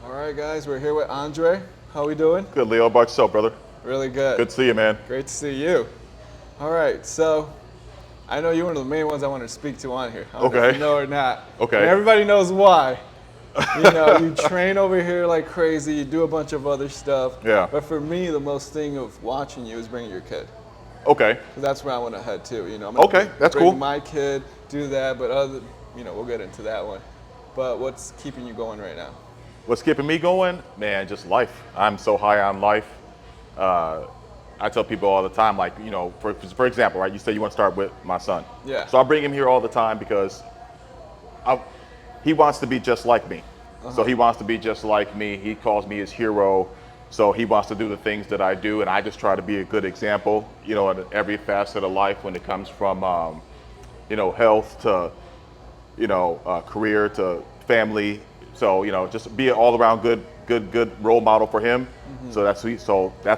All right, guys, we're here with Andre. How we doing? Good, Leo. How about yourself, brother? Really good. Good to see you, man. Great to see you. All right, so I know you're one of the main ones I want to speak to on here. I don't know if Okay. you know or not. Okay. And everybody knows why. You train over here like crazy. You do a bunch of other stuff. Yeah. But for me, the most thing of watching you is bringing your kid. Okay. 'Cause that's where I want to head to. I'm gonna Okay, that's bring cool. my kid, do that, but we'll get into that one. But what's keeping you going right now? What's keeping me going? Man, just life. I'm so high on life. Uh, I tell people all the time, like, for example, right? You say you want to start with my son. Yeah. So I bring him here all the time because he wants to be just like me. So he wants to be just like me. He calls me his hero. So he wants to do the things that I do, and I just try to be a good example, in every facet of life when it comes from, health to, career to family. So, just be an all-around good role model for him. So that's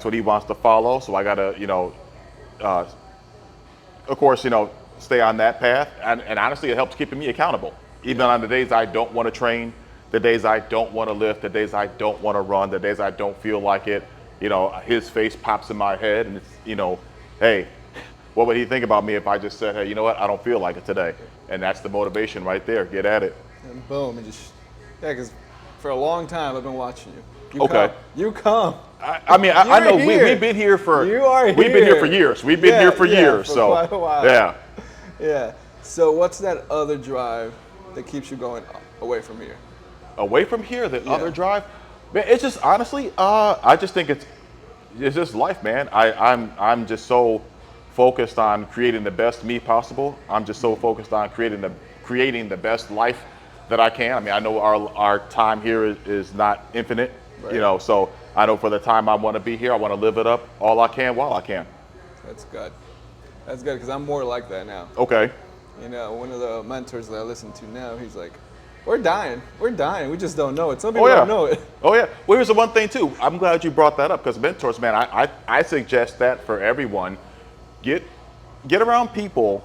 what he wants to follow. So I gotta, of course, stay on that path. And honestly, it helps keeping me accountable. Even on the days I don't want to train, the days I don't want to lift, the days I don't want to run, the days I don't feel like it, his face pops in my head, and it's, hey, what would he think about me if I just said, hey, you know what, I don't feel like it today? And that's the motivation right there. Get at it. And boom, because for a long time I've been watching you. You Okay. Come. You come. I know here. we've been here for You are we've been here for here. years. We've been here for years. For So quite a while. yeah. Yeah. So what's that other drive that keeps you going away from here? Away from here, the Yeah. other drive, man, it's just honestly, I just think it's just life, man. I'm just so focused on creating the best me possible. I'm just so focused on creating the best life that I can. I mean, I know our time here is not infinite, Right. so I know for the time I want to be here, I want to live it up all I can while I can. That's good. That's good because I'm more like that now. Okay. One of the mentors that I listen to now, he's like, we're dying. We're dying. We just don't know it. Some people Oh yeah. don't know it. Oh yeah. Well, here's the one thing too. I'm glad you brought that up because mentors, man, I suggest that for everyone. Get around people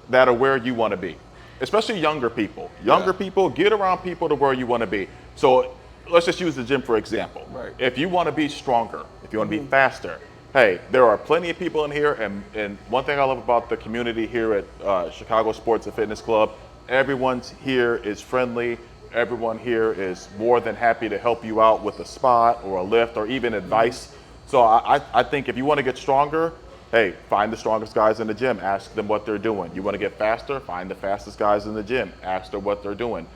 that are where you want to be, especially younger people. Younger people, get around people to where you want to be. So let's just use the gym for example. Right. If you want to be stronger, if you want to be faster, hey, there are plenty of people in here. And one thing I love about the community here at Chicago Sports and Fitness Club, everyone's here is friendly. Everyone here is more than happy to help you out with a spot or a lift or even advice. So I think if you want to get stronger, hey, find the strongest guys in the gym. Ask them what they're doing. You want to get faster? Find the fastest guys in the gym. Ask them what they're doing.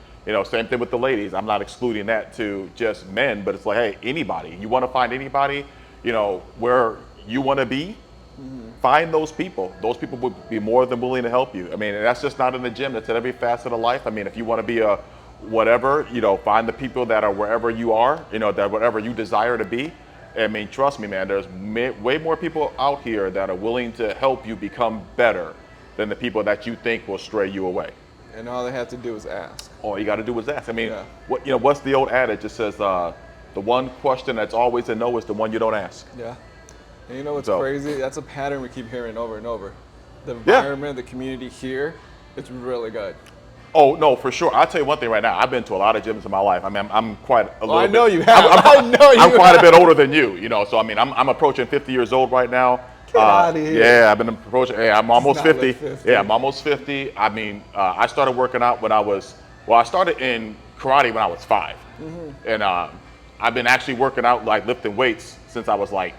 Same thing with the ladies. I'm not excluding that to just men, but it's like, hey, anybody. You want to find anybody, where you want to be, find those people. Those people would be more than willing to help you. I mean, and that's just not in the gym. That's at every facet of life. I mean, if you want to be a whatever, find the people that are wherever you are, that whatever you desire to be. I mean, trust me, man, there's way more people out here that are willing to help you become better than the people that you think will stray you away. And all they have to do is ask. All you got to do is ask. I mean, Yeah. what's the old adage? It says, the one question that's always a no is the one you don't ask. Yeah. And you know what's So- crazy? That's a pattern we keep hearing over and over. The environment, the community here, it's really good. Oh no, for sure. I'll tell you one thing right now. I've been to a lot of gyms in my life. I mean, I'm quite a little. I know bit, you have. I know you I'm quite a have. bit older than you. So I mean, I'm approaching 50 years old right now. Get outta here. Yeah, I've been approaching. Yeah, I'm almost not look 50. 50. Yeah, I'm almost 50. I mean, I started working out when I started in karate when I was 5, and I've been actually working out like lifting weights since I was like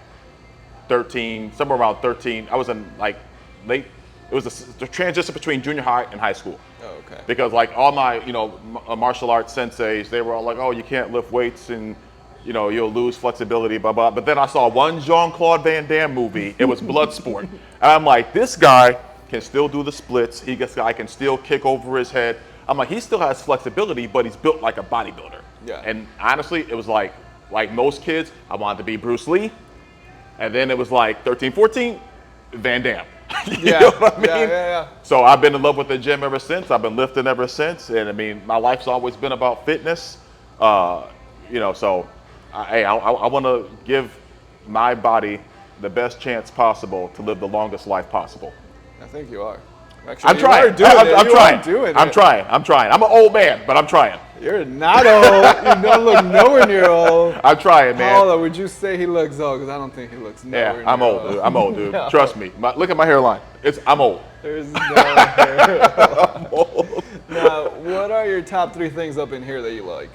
13, somewhere around 13. I was in like late. It was the transition between junior high and high school. Oh, okay. Because like all my, martial arts senseis, they were all like, oh, you can't lift weights and, you'll lose flexibility, blah, blah. But then I saw one Jean-Claude Van Damme movie. It was Bloodsport. And I'm like, this guy can still do the splits. This guy can still kick over his head. I'm like, he still has flexibility, but he's built like a bodybuilder. Yeah. And honestly, it was like most kids, I wanted to be Bruce Lee. And then it was like 13, 14, Van Damme. You know what I mean? Yeah. So I've been in love with the gym ever since. I've been lifting ever since. And I mean, my life's always been about fitness. So I want to give my body the best chance possible to live the longest life possible. I think you are. Actually, I'm trying. You are doing it. I'm You trying. are doing I'm it. trying. I'm trying. I'm an old man, but I'm trying. You're not old. You don't look nowhere near old. I'm trying, man. How old would you say he looks old? Because I don't think he looks nowhere Yeah, I'm near old, dude. I'm old, dude. No. Trust me. Look at my hairline. I'm old. There's no hair. I'm old. Now, what are your top 3 things up in here that you like?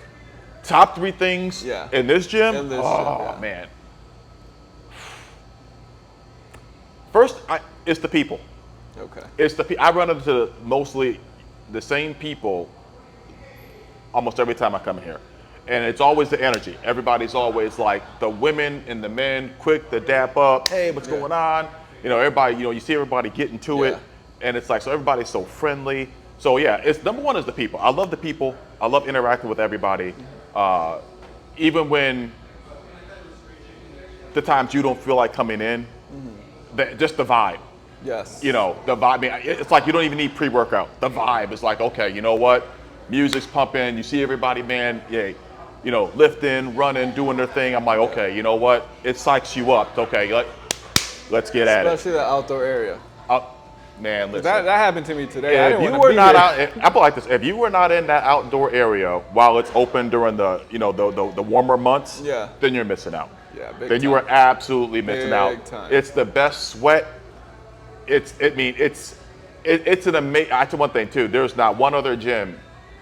Top 3 things Yeah. in this gym? In this oh, gym, yeah. man. First, it's the people. Okay. I run into mostly the same people almost every time I come here. And it's always the energy. Everybody's always like the women and the men quick to dap up. Hey, what's going on? You know, everybody, you see everybody getting to it. And it's like, so everybody's so friendly. So yeah, it's number one is the people. I love the people. I love interacting with everybody. Even when the times you don't feel like coming in, just the vibe. Yes. You know, the vibe, I mean, it's like you don't even need pre-workout. The vibe is like, okay, you know what? Music's pumping. You see everybody, man, lifting, running, doing their thing. I'm like, okay, you know what? It psychs you up. Okay, let's get at it. Especially the outdoor area. Man, listen. That happened to me today. Yeah, I if didn't you wanna were be not here. out, I put it like this: if you were not in that outdoor area while it's open during the warmer months, then you're missing out. Yeah, big then you time. are absolutely missing out. Big time. It's the best sweat. It's an amazing. I tell one thing too. There's not one other gym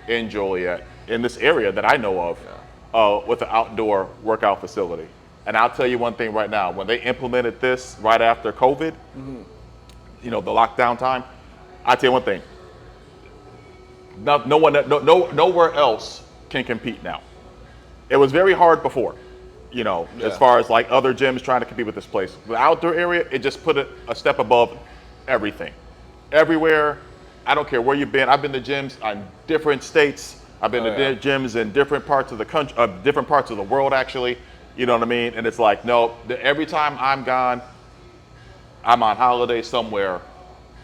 in Joliet in this area that I know of with an outdoor workout facility. And I'll tell you one thing right now: when they implemented this right after COVID, the lockdown time, I'll tell you one thing. Nowhere else can compete now. It was very hard before, as far as like other gyms trying to compete with this place. The outdoor area, it just put it a step above everything. Everywhere, I don't care where you've been. I've been to gyms in different states. I've been to gyms in different parts of the country, different parts of the world actually. You know what I mean? And it's like, no, every time I'm gone, I'm on holiday somewhere,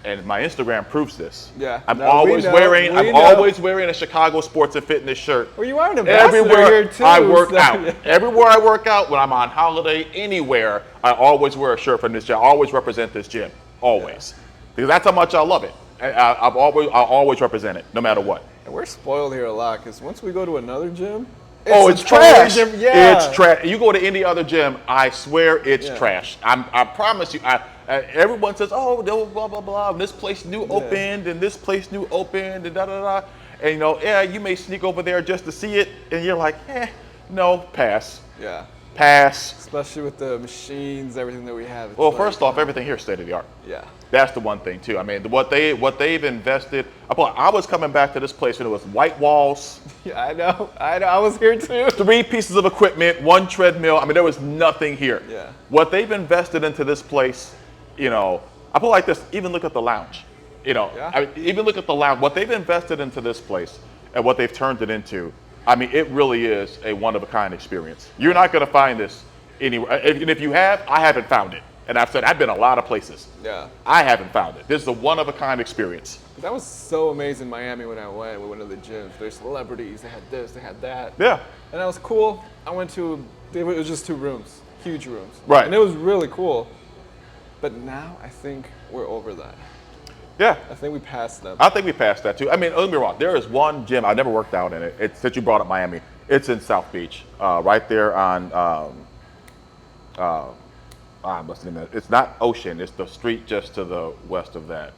and my Instagram proves this. Yeah. I'm always wearing a Chicago sports and fitness shirt. Well, you are an ambassador Everywhere here too. I work out. Everywhere I work out, when I'm on holiday, anywhere, I always wear a shirt from this gym. I always represent this gym. Always. Because that's how much I love it. I'll always represent it, no matter what. And we're spoiled here a lot because once we go to another gym, it's trash. Yeah. It's trash. You go to any other gym, I swear it's trash. I promise you. Everyone says, oh, blah, blah, blah. And this place new opened, and this place new opened, and da, da, da. And, you may sneak over there just to see it, and you're like, no, pass. Yeah. Pass. Especially with the machines, everything that we have. Well, first off, everything here is state of the art. Yeah. That's the one thing too. I mean, what they've invested. I was coming back to this place when it was white walls. Yeah, I know. I was here too. 3 pieces of equipment, 1 treadmill. I mean, there was nothing here. Yeah. What they've invested into this place, I put it like this. Even look at the lounge. Even look at the lounge. What they've invested into this place and what they've turned it into. I mean, it really is a one-of-a-kind experience. You're not going to find this anywhere. And if you have, I haven't found it. And I've been a lot of places. Yeah. I haven't found it. This is a one-of-a-kind experience. That was so amazing in Miami when I went. We went to the gyms. There's celebrities. They had this. They had that. Yeah. And that was cool. I went to, it was just 2 rooms. Huge rooms. Right. And it was really cool. But now I think we're over that. Yeah. I think we passed them. I think we passed that too. I mean, don't get me wrong. There is one gym. I never worked out in it. Since you brought up Miami. It's in South Beach. Right there on, what's the name of it? It's not Ocean. It's the street just to the west of that.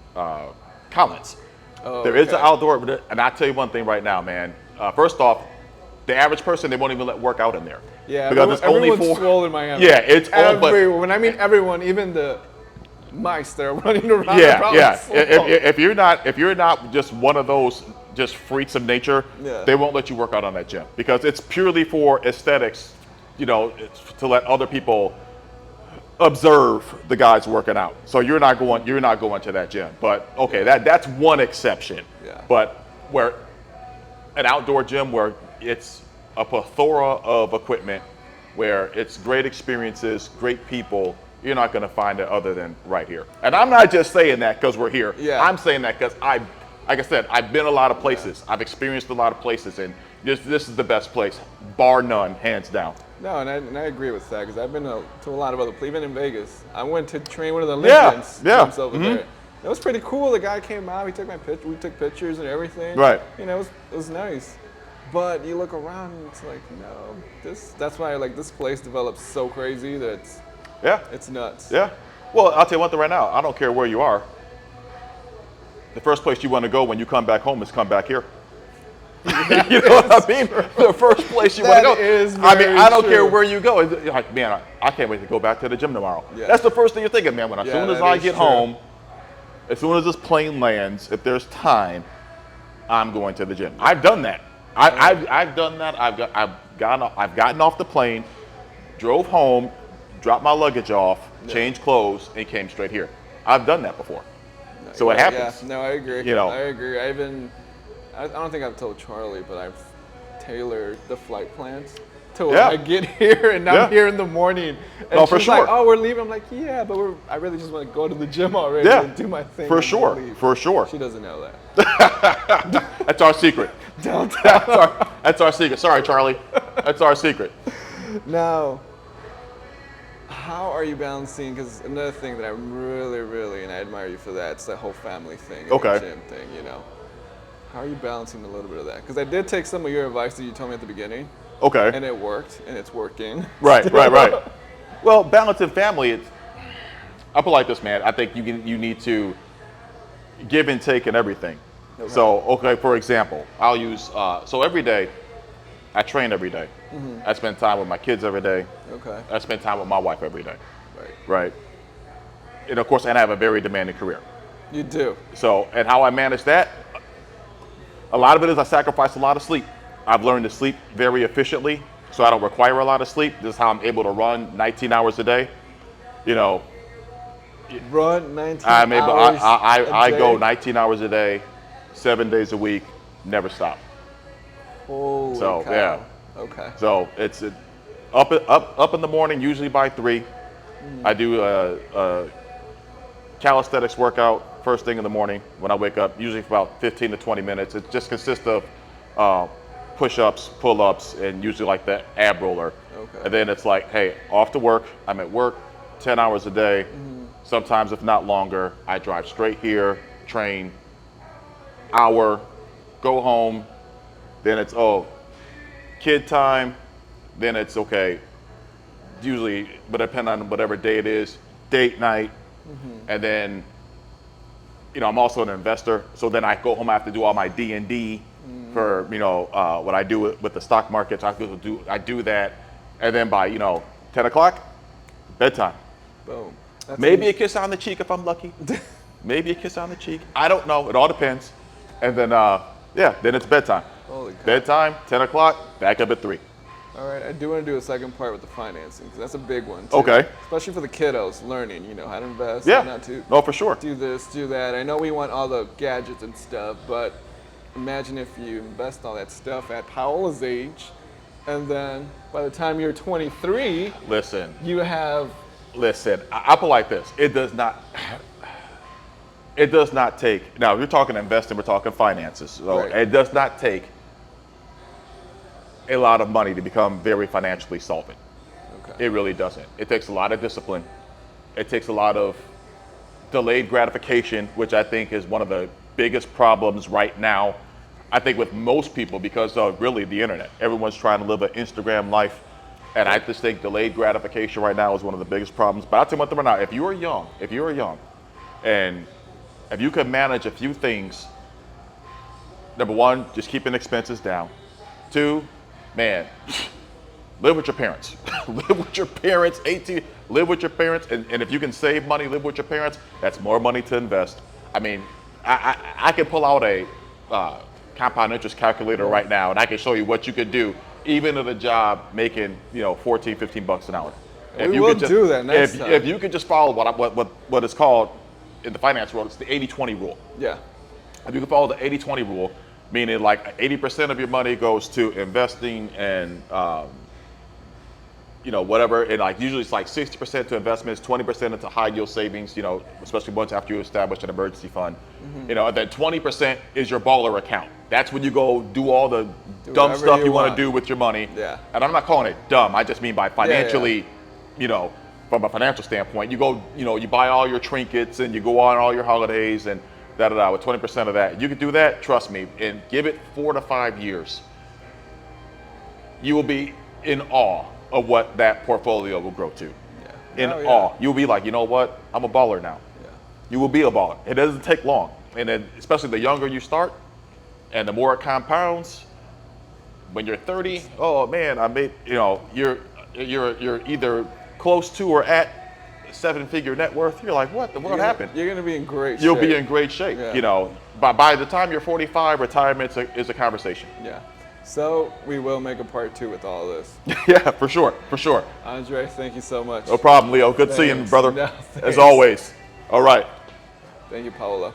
Collins. Oh, there is an outdoor, and I tell you one thing right now, man. First off, the average person, they won't even let work out in there. Yeah, because it's only everyone's for. swole in Miami. Yeah, it's all but. When I mean everyone, even the mice that are running around. Yeah. If you're not just one of those just freaks of nature, they won't let you work out on that gym because it's purely for aesthetics. It's to let other people observe the guys working out. So you're not going to that gym. But okay, that's one exception. Yeah. But where an outdoor gym where it's a plethora of equipment, where it's great experiences, great people, you're not going to find it other than right here. And I'm not just saying that because we're here. Yeah. I'm saying that because like I said, I've been a lot of places. I've experienced a lot of places, and this is the best place, bar none, hands down. No, and I agree with that because I've been to a lot of other places, even in Vegas. I went to train one of the Olympians gyms over there. It was pretty cool. The guy came out. He took my picture. We took pictures and everything. Right. You know, it was nice. But you look around and it's like, no, that's why like this place develops so crazy that it's nuts. Yeah. Well, I'll tell you one thing right now. I don't care where you are. The first place you want to go when you come back home is come back here. You know what I mean? The first place you want to go. Is I mean, I don't true. care where you go. It's like, man, I can't wait to go back to the gym tomorrow. Yeah. That's the first thing you're thinking, man. As soon as that I is get true. home, as soon as this plane lands, if there's time, I'm going to the gym. I've done that. I've done that. I've gotten off the plane, drove home, dropped my luggage off, changed clothes, and came straight here. I've done that before. So it happens. Yeah, no, I agree. You know. I agree. I don't think I've told Charlie, but I've tailored the flight plans to when I get here, and I'm here in the morning. And No, for she's sure. like, oh, we're leaving. I'm like, yeah, but I really just want to go to the gym already and do my thing. For and sure. then leave. For sure. She doesn't know that. That's our secret. That's our secret. Sorry, Charlie. That's our secret. Now, how are you balancing? Because another thing that I'm really, and I admire you for that, it's that whole family thing, and Okay. the gym thing, you know. How are you balancing a little bit of that? Because I did take some of your advice that you told me at the beginning, Okay. and it worked, and it's working. Right. Well, balancing family, I put it like this, man. I think you need to give and take in everything. Okay. So, for example, I'll use, so every day, I train every day. Mm-hmm. I spend time with my kids every day. Okay. I spend time with my wife every day. Right. Right. And of course, I have a very demanding career. You do. So, and how I manage that, a lot of it is I sacrifice a lot of sleep. I've learned to sleep very efficiently, so I don't require a lot of sleep. This is how I'm able to run 19 hours a day. You know, Run 19 I'm able. hours I a go day? 19 hours a day, 7 days a week, never stop. Holy So, cow. yeah. Okay. So it's up in the morning, usually by 3. I do a calisthenics workout first thing in the morning when I wake up, usually for about 15 to 20 minutes. It just consists of push-ups, pull-ups, and usually like the ab roller. Okay. And then it's like, hey, off to work. I'm at work 10 hours a day. Sometimes, if not longer, I drive straight here, train, hour, go home. Then it's, kid time. Then it's okay. Usually, but depending on whatever day it is, date night. And then, I'm also an investor. So then I go home, I have to do all my D&D for, what I do with the stock markets. I do that. And then by, 10 o'clock, bedtime. Boom. That's Maybe a kiss on the cheek if I'm lucky. Maybe a kiss on the cheek. I don't know. It all depends. And then, then it's bedtime. Holy cow. Bedtime, 10 o'clock, back up at 3. All right, I do want to do a second part with the financing, because that's a big one, too. Okay. Especially for the kiddos, learning, how to invest, Yeah. how not to No, for sure. do this, do that. I know we want all the gadgets and stuff, but imagine if you invest all that stuff at Paola's age, and then by the time you're 23, Listen, you have... I put it like this. It does not take, now if you're talking investing, we're talking finances. So Right. It does not take a lot of money to become very financially solvent. Okay. It really doesn't. It takes a lot of discipline. It takes a lot of delayed gratification, which I think is one of the biggest problems right now, I think with most people, because of really the internet. Everyone's trying to live an Instagram life. And I just think delayed gratification right now is one of the biggest problems. But I'll tell you one thing right now, if you are young, and if you can manage a few things, number one, just keeping expenses down. 2, man, live with your parents. Live with your parents, live with your parents. And if you can save money, live with your parents, that's more money to invest. I mean, I can pull out a compound interest calculator right now, and I can show you what you could do even at a job making, $14, $15 an hour. We will do that next time. If you could just follow what is called in the finance world, it's the 80-20 rule. Yeah. If you can follow the 80-20 rule, meaning like 80% of your money goes to investing and whatever, and like usually it's like 60% to investments, 20% into high yield savings, especially once after you establish an emergency fund. And then 20% is your baller account. That's when you go do all the dumb stuff you want to do with your money. Yeah. And I'm not calling it dumb. I just mean by financially, from a financial standpoint. You go, you buy all your trinkets and you go on all your holidays and with 20% of that. You could do that, trust me, and give it 4 to 5 years. You will be in awe of what that portfolio will grow to. Yeah. In awe. You'll be like, you know what? I'm a baller now. Yeah. You will be a baller. It doesn't take long. And then especially the younger you start and the more it compounds, when you're 30, oh man, I made, you're either close to or at 7-figure net worth. You're like, what happened? You're gonna be in great shape. You'll be in great shape. Yeah. By the time you're 45, retirement is a conversation. Yeah. So we will make a part 2 with all this. Yeah, for sure. Andre, thank you so much. No problem, Leo. Good seeing you, brother. No, as always. All right. Thank you, Paolo.